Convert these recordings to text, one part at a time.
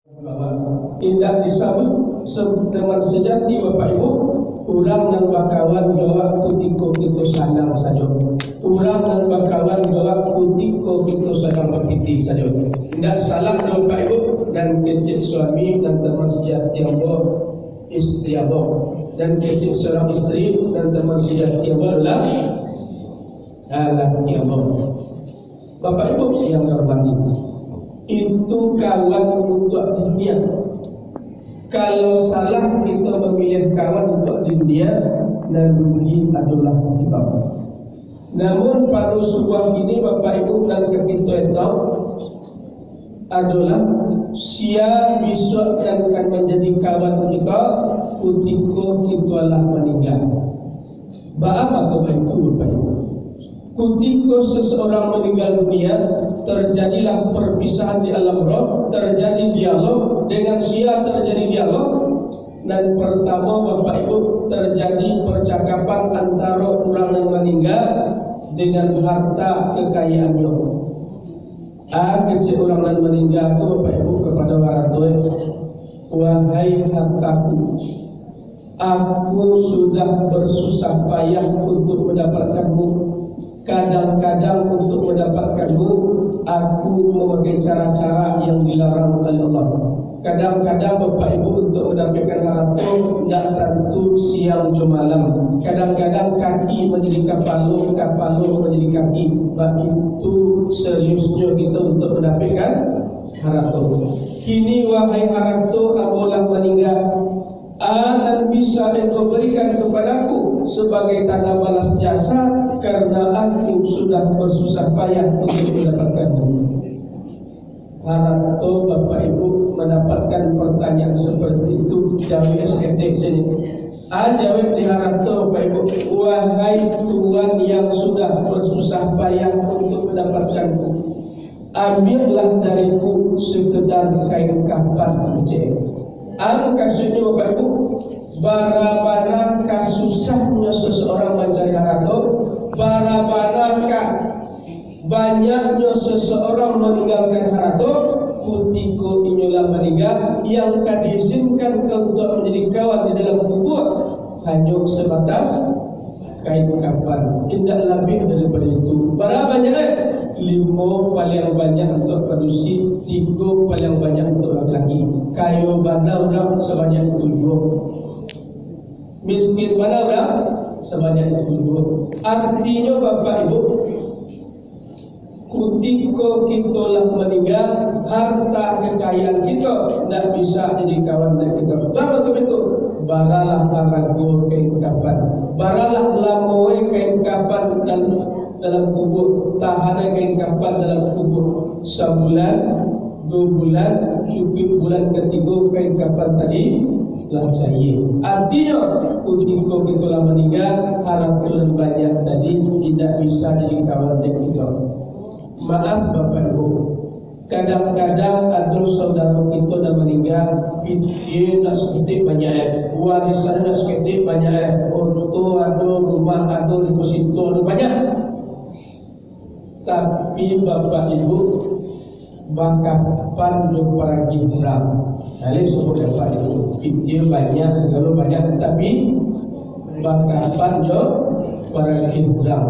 Tindak disambut teman sejati Bapak Ibu, urang dan bakawan doa kutiko kita sanang saja. Urang dan bakawan doa kutiko kita sanang berkiti saja. Tidak salah Bapak Ibu, dan kecil suami dan teman sejati Allah istri Allah, dan kecil seorang istri dan teman sejati Allah adalah laki Allah. Bapak Ibu yang hormati, itu kawan untuk dunia. Kalau salah kita memilih kawan untuk dunia, dan rugi adalah kita. Namun pada sebuah ini Bapak Ibu dan kita tahu adalah sia besok dan akan menjadi kawan kita ketika kita telah meninggal. Apa kebaikan Bapak Ibu? Ketika seseorang meninggal dunia, terjadilah perpisahan di alam roh, terjadi dialog, dengan sia terjadi dialog, dan pertama Bapak Ibu terjadi percakapan antara orang yang meninggal dengan harta kekayaannya. Kecil orang yang meninggal itu Bapak Ibu kepada waratoi, wahai hartaku, aku sudah bersusah payah untuk mendapatkanmu. Kadang-kadang untuk mendapatkanmu, aku memakai cara-cara yang dilarang oleh Allah. Kadang-kadang Bapak Ibu untuk mendapatkan harta tidak tentu siang ke malam. Kadang-kadang kaki menjadi kapalu, kapalu menjadi kaki. Itu seriusnya kita untuk mendapatkan harta. Kini wahai harta, akulah meninggal. Dan bisa engkau berikan kepadaku sebagai tanda balas jasa, karena aku sudah bersusah payah untuk mendapatkanmu. Harap Bapak Ibu mendapatkan pertanyaan seperti itu, jawab seketik sini. Jawab diharap Bapak Ibu, wahai Tuhan yang sudah bersusah payah untuk mendapatkanku, ambillah dariku sekedar kain kapan kecil. Kasihnya Bapak Ibu, barabana kasusahnya seseorang mencari harta, barabana banyaknya seseorang meninggalkan harta, ketika inilah meninggal, yang diizinkan untuk menjadi kawan di dalam kubur hanya sebatas kain kapan, tidak lebih daripada itu. Berapa banyak? 5 paling banyak untuk produksi, 3 paling banyak untuk laki-laki. Kayu mana orang sebanyak 7, miskin mana orang sebanyak 7. Artinya Bapak Ibu, ketika kita telah meninggal, harta kekayaan kita tidak bisa jadi kawan dengan kita. Bagaimana begitu? Baralah parago kain kapan, baralah lamoy kain kapan dan dalam kubur, tahanai kain kapan dalam kubur sebulan, 2 bulan, cukup bulan ketiga kain kapan tadi telah saya. Artinya ketika kita telah meninggal, harta banyak tadi tidak bisa jadi kawan dengan kita. Maaf Bapak Ibu, kadang-kadang ada saudara kita yang meninggal, dia nak seketik banyak, warisan nak seketik banyak, orto ada, rumah ada, deposito ada banyak. Tapi Bapak Ibu, bakapan do pergi pulang. Kali semua Bapak Ibu, dia banyak, segala banyak, tapi bakapan do pergi pulang.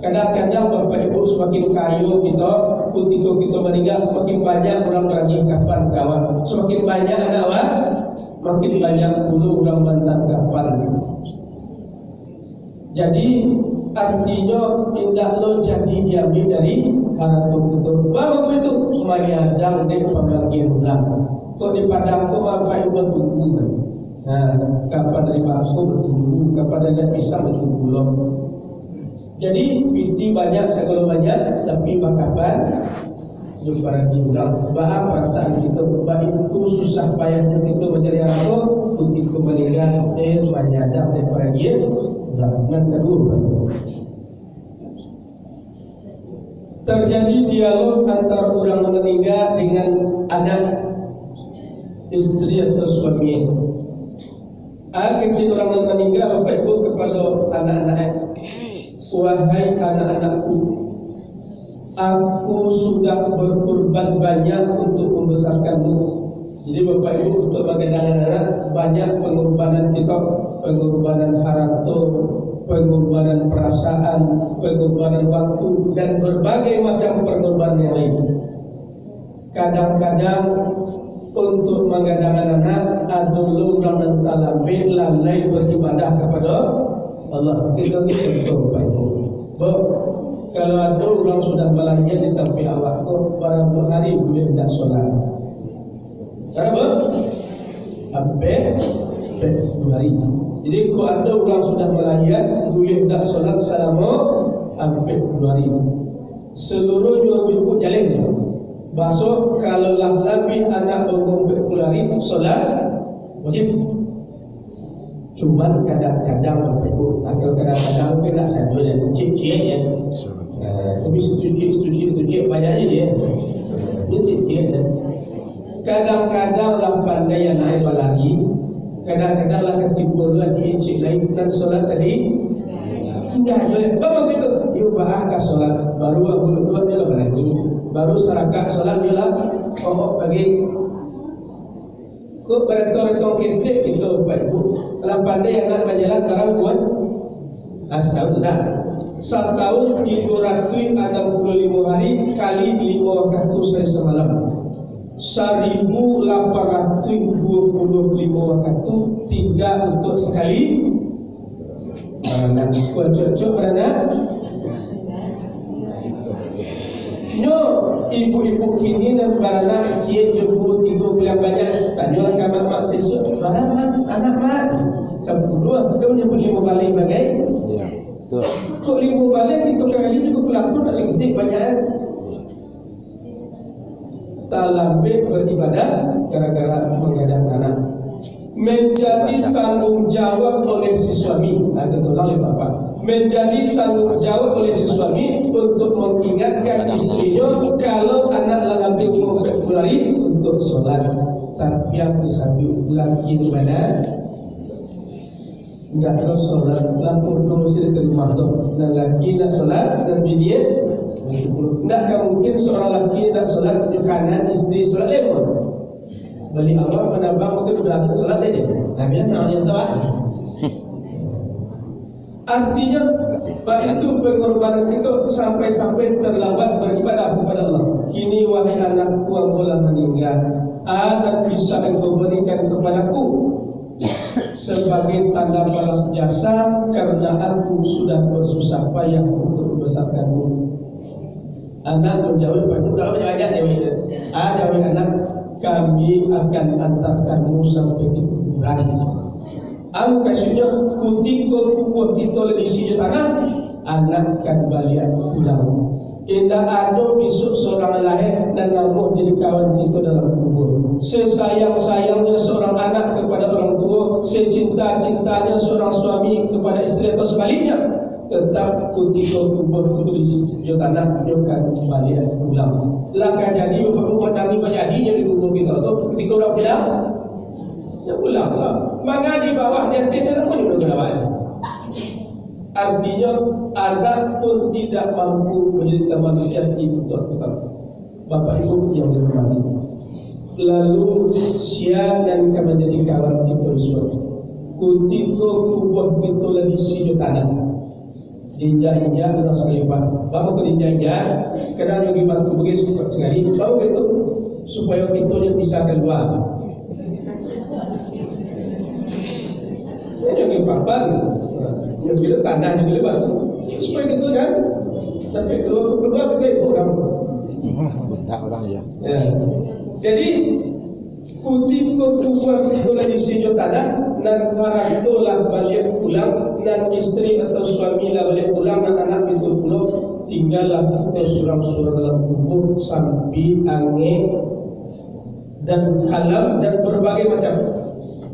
Kadang-kadang Bapak Ibu semakin kaya kita, ketika kita meninggal, makin banyak orang pergi kapan kawan. Semakin banyak anak awak, makin banyak dulu orang mantan kapan. Jadi artinya tidak lo jadi diambil dari harta itu. Bagus itu semuanya ada di pembagian ulang. Kok di padangku Bapak Ibu tunggu kan? Kapan dari bangku bertunggu, kapan dari pisang bertunggu loh. Jadi piti banyak, segala banyak, tapi bakapan jumpa lagi ulang. Bahas perasaan kita, itu susah payahnya kita mencari harta, ketika meninggal, banyak ada daripada dia. Yang kedua, terjadi dialog antara orang meninggal dengan anak, istri atau suami. Kecil orang yang meninggal Bapak Ibu kepada anak-anak, wahai anak-anakku, aku sudah berkorban banyak untuk membesarkanmu. Jadi Bapak Ibu untuk mengenang anak banyak pengorbanan kita, pengorbanan harta, pengorbanan perasaan, pengorbanan waktu dan berbagai macam pengorbanan yang lain. Kadang-kadang untuk mengenang anak ada orang yang talambe lalai beribadah kepada Allah. Kita ni contoh Bapak Ibu. Kalau ada orang sudah melahirkan di tempat awak kau berapa hari boleh tidak solat? Berapa? Sampai 2 hari. Jadi kalau ada orang sudah melahirkan boleh tidak solat selama sampai 2 hari. Seluruhnya ibu jalan. Besok kalau lebih anak umur 10 hari solat wajib. Cuma kadang-kadang Bapak Ibu, kalau kadang-kadang mungkin nak satu dan cik-cik ya. Tapi setuju banyaknya dia. Ini cik-cik ya. Kadang-kadang lah pandai yang naik lagi, kadang-kadang lah ketipu lagi cik lain dan solat tadi. Tidak boleh. Bapak itu, yuk bahas solat. Baru aku itu dia lah berani. Baru serakat solat dia lah. Oh bagi. Kau beretong-retong kintik itu Bapak Ibu. Kalau pandai yang nak berjalan barang buat setahun dah. Setahun 365 hari kali 5 waktu saya semalam. 1825 waktu 3 untuk sekali. Beranak. Kau cocok beranak. Nyo ibu-ibu kini dan beranak cik jumbo 3 bulan banyak tanya ke mak sesuk beranak anak mak 10 kita menyebut 5 balik bagai ya betul kok 5 balik itu kali juga pelakon nak seketik banyak tak lambat beribadah gara-gara mengadang anak menjadi tanggung jawab oleh si suami atau oleh bapak menjadi tanggung jawab oleh si suami untuk mengingatkan istrinya kalau anak lelaki umur 10 hari untuk solat. Tapi yang disambung laki di mana enggak ada solat lapor dosa diterima tu dan laki nak solat dan bini enggak mungkin seorang laki nak solat di kanan istri solat lemah. Balik awal penabang mungkin sudah solat aja. Tapi nak dia tahu. Artinya itu pengorbanan kita sampai-sampai terlambat beribadah kepada Allah. Kini wahai anakku yang bola meninggal, dan bisa engkau berikan kepadaku sebagai tanda balas jasa karena aku sudah bersusah payah untuk membesarkanmu. Anak menjawab pada dalam ayat dia. Wahai anak, kami akan antarkanmu sampai di kuburan. Aku kasihnya ketika kubur kita lebih sini tanah, anak kan balik pulang. Indah ada besok seorang lahir dan namun jadi kawan kita dalam kubur. Sesayang-sayangnya seorang anak kepada orang tua, secinta-cintanya seorang suami kepada istri atau sebaliknya, tetap ketika kubur itu di sini tanah, dia akan balik pulang. Laka jadi menangi banyaknya di kubur kita tu ketika orang pulang. Ya ulanglah. Maka di bawah di atas sana pun juga bawah. Artinya anak pun tidak mampu menjadi teman sejati untuk kita. Bapak Ibu yang dihormati. Lalu siap dan akan menjadi kawan kita semua. Ketika kubur kita lagi sini tanah. Injak-injak orang sekalipan. Bapak ke injak-injak, kadang lagi batu beris sekali. Tahu itu supaya kita yang bisa keluar. Yang papan, yang bila tanah yang bila batu, supaya gitu kan. Tapi keluar kita itu orang. Tak orang ya. Jadi ketika keluar kita di sini tanah, dan orang itu lah balik pulang, dan istri atau suami lah balik pulang, dan anak itu pulang, tinggallah kita surang-surang dalam kubur sampai angin dan kalam dan berbagai macam.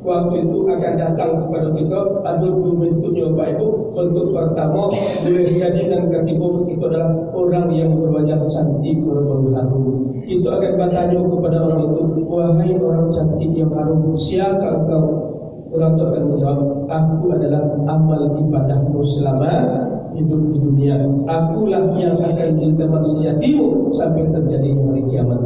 Waktu itu akan datang kepada kita ada 2 bentuknya Bapak Ibu. Bentuk pertama boleh jadi dan ketiga kita adalah orang yang berwajah cantik berbau harum. Kita akan bertanya kepada orang itu, wahai orang cantik yang harum, siapa kau? Orang itu akan menjawab, aku adalah amal ibadahmu selama hidup di dunia. Akulah yang akan menjadi teman sejatimu sampai terjadinya hari kiamat.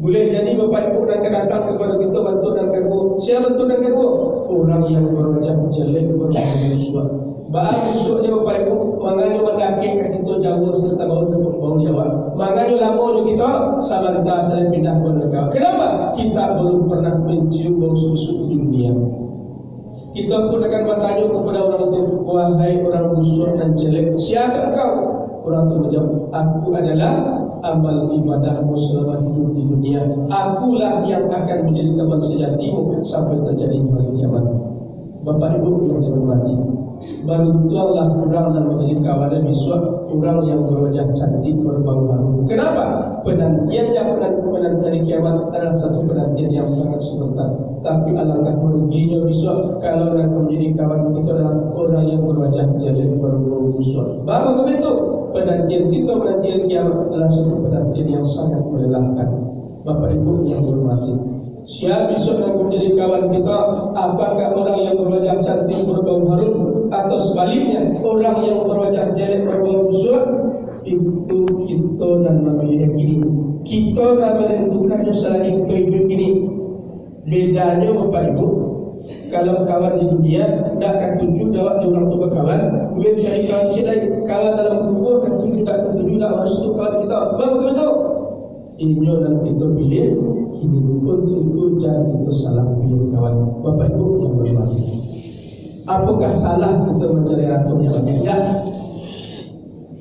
Boleh jadi Bapak Ibu akan datang kepada kita bantu dan kamu. Siapa bantu dan kamu? Orang yang berwajah jelek, berwajah musuh. Bahan musuhnya Bapak Ibu manganya mendaki ke kita jauh serta bau Jawa. Manganya lama kita sabanta saya pindah ke negara. Kenapa? Kita belum pernah mencium bau susu di dunia. Kita pun akan bertanya kepada orang itu, wahai orang musuh dan jelek, siapa kau? Orang itu menjawab, aku adalah amal ibadahmu selama hidup di dunia. Akulah yang akan menjadi teman sejatimu sampai terjadi hari kiamat. Bapak Ibu yang dihormati, beruntuklah orang yang menjadi kawannya besok, orang yang berwajah cantik, berbau harum. Kenapa? Penantiannya penantian hari kiamat adalah satu penantian yang sangat sebentar. Tapi alangkah meruginya besok kalau akan menjadi kawan kita adalah orang yang berwajah jelek, berbau busuk. Bapak begitu, penantian kita penantian kiamat adalah satu penantian yang sangat melelahkan. Bapak Ibu yang dihormati, siapa besok yang menjadi kawan kita? Apakah orang yang berwajah cantik, berbau harum, atau sebaliknya orang yang berwajah jelek, berbau busuk? Itu kita dan meyakini kita akan menentukannya selagi kita hidup ini. Bedanya Bapak Ibu, kalau kawan di dunia tidak akan tuju dapat orang tu berkawan, boleh cari kawan lain. Kalau dalam kubur akan tuju tak tuju tak orang itu kawan kita. Bapak kita tahu ini dan kita pilih ini untuk itu jangan itu salah pilih kawan. Bapak Ibu yang berhormat, apakah salah kita mencari ratu yang banyak? Ya.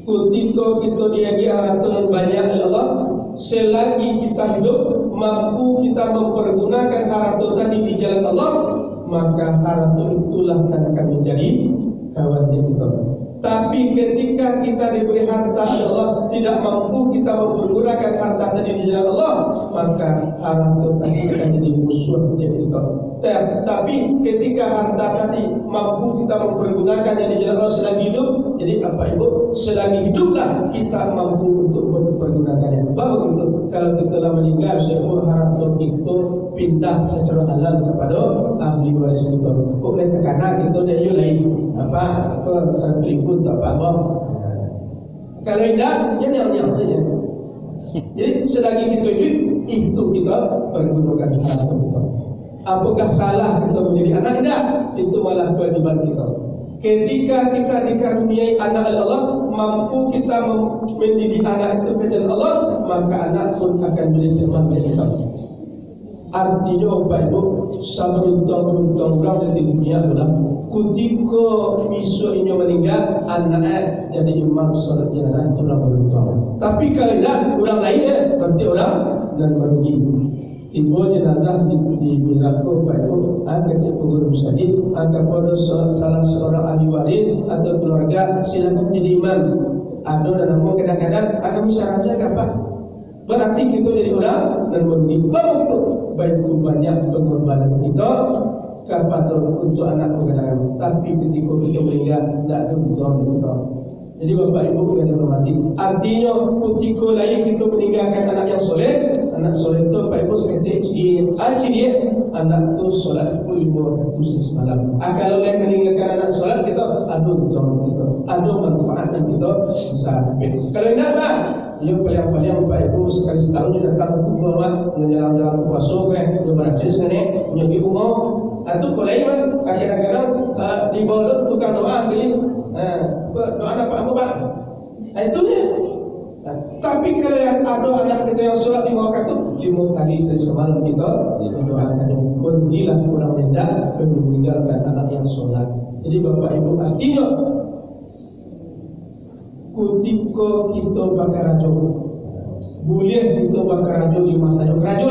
Ketika kita diagi harta banyak Allah, selagi kita hidup mampu kita mempergunakan harta tadi di jalan Allah, maka harta itulah yang akan menjadi kawan kita. Tapi ketika kita diberi harta Allah tidak mampu kita mempergunakan harta tadi di jalan Allah, maka harta tadi akan jadi musuh kita. Tapi ketika harta tadi mampu kita mempergunakannya di jalan Allah selagi hidup, jadi apa Ibu? Selagi hiduplah kita mampu untuk mempergunakannya. Baru itu kalau kita telah meninggal, semua harta kita pindah secara halal kepada ahli waris kita. Boleh tekanan kita dan yang lain. Apa besar berikut tak apa. Kalau tidak, yang saja. Jadi selagi kita hidup, itu kita pergunakan harta kita. Apakah salah kita menjadi anak? Tidak, itu malah kewajiban kita. Ketika kita dikaruniai anak Allah, mampu kita mendidik anak itu ke jalan Allah, maka anak pun akan menjadi teman kita. Artinya Bapak Ibu, beruntung orang di dunia adalah ketika besok ini meninggal, anaknya jadi imam solat jenazah, itu orang beruntung. Tapi kalau tidak, orang lainnya berarti orang dan merugi. Tiba jenazah di Mirako Bapak Ibu, angkat pengurus masjid, angkat pada salah seorang ahli waris atau keluarga, silakan jadi imam. Ada dan nama kadang-kadang akan bisa rasa apa? Berarti kita jadi orang dan merugi. Baik itu banyak pengorbanan kita kepada untuk anak kadang-kadang. Tapi ketika kita meninggal, tidak ada untung kita. Jadi Bapak Ibu yang dihormati, artinya ketika lain kita meninggalkan anak yang soleh, anak soleh itu Bapak Ibu seperti dia anak itu solat itu 5 waktu semalam. Kalau lain meninggalkan anak solat, kita ada untung kita, ada manfaat yang kita bisa ambil. Kalau tidak Pak, yang paling-paling Bapak Ibu sekali setahun dia datang ke rumah, menjalan-jalan ke puasa, berbacis ni, menjadi rumah. Atau kalau lain kadang-kadang di bawah tukang doa sekali. Doa anak Pak. Itu dia. Tapi kalau yang ada anak kita yang solat 5 waktu, 5 kali semalam kita mendoakan. Merugilah orang tidak meninggalkan anak yang solat. Jadi Bapak Ibu, artinya ketika kita bakar rajo, boleh kita bakar rajo di masa rajo,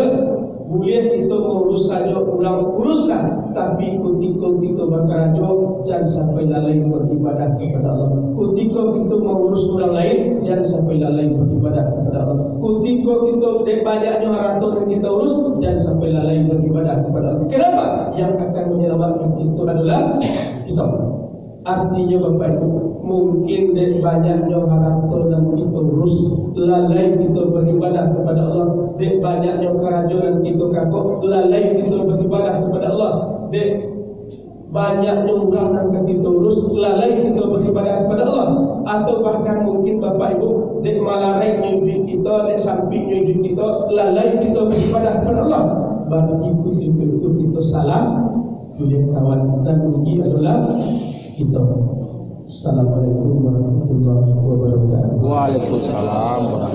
boleh kita mengurus saja ulang uruslah. Tapi ketika kita bakar rajo, jangan sampai lalai beribadah kepada Allah. Ketika kita mengurus orang lain, jangan sampai lalai beribadah kepada Allah. Ketika kita banyaknya harta yang kita urus, jangan sampai lalai beribadah kepada Allah. Kenapa? Yang akan menyelamatkan itu adalah kita. Artinya Bapak Ibu, mungkin dari banyaknya harta yang kita urus, lalai kita beribadah kepada Allah. Dari banyaknya kerajaan kita kakak, lalai kita beribadah kepada Allah. Dari banyaknya orang yang kita urus, lalai kita beribadah kepada Allah. Atau bahkan mungkin Bapak Ibu, dek malarai duit kita, dek sampingnya duit kita, lalai kita beribadah kepada Allah, baru itu kita salah. Dunia kawan dan rugi adalah kita. Assalamualaikum warahmatullahi wabarakatuh. Waalaikumsalam warahmatullahi wabarakatuh.